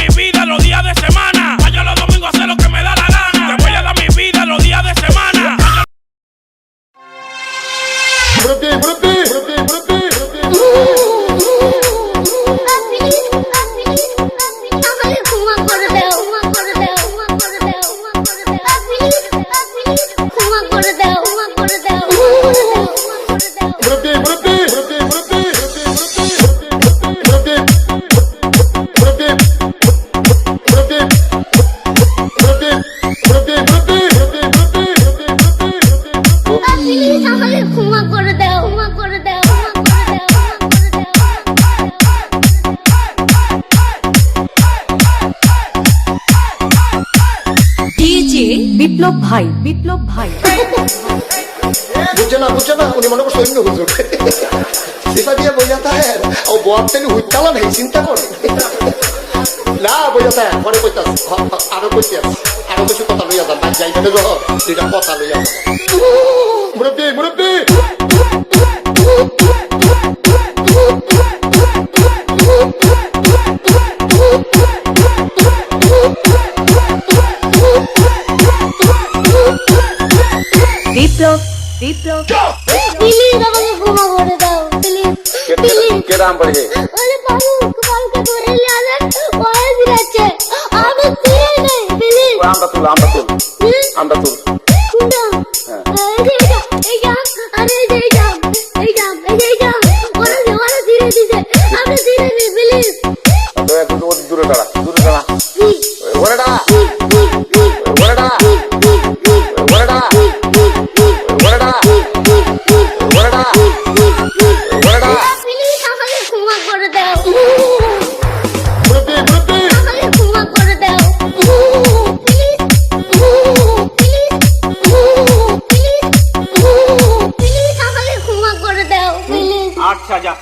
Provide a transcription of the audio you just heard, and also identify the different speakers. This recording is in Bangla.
Speaker 1: mi vida los días de semana. Vaya los domingos a hacer lo que me da la gana. Te voy a dar mi vida los días de semana.
Speaker 2: বিপ্লব ভাই
Speaker 3: বুঝছে না উনি মনে করছে অন্য হুজুর সেটা দিয়ে বইয়া থাকে ও বয়ারটানি হুইতালা নেই চিন্তা করে না বইয়া থাকে পরে কইতাস আরো কইতে আরো কিছু কথা লইয়া যান যাই মানে দুইটা কথা লইয়া মুরব্বী
Speaker 2: বিপ্লব
Speaker 4: প্লিজ আমাকে ক্ষমা করে দাও প্লিজ
Speaker 3: কেরাম পড়ে
Speaker 4: ওরে বাবু কালকে ধরে নিয়ে ওরে দিচ্ছে আমি দিয়ে নেই প্লিজ
Speaker 3: আমরা তুল
Speaker 4: এই যা আরে এই যা ওরে ধীরে দিছে আমি ধীরে নেই প্লিজ
Speaker 3: তো একটু দূরে দাঁড়া ওরে দাঁড়া
Speaker 1: আচ্ছা যা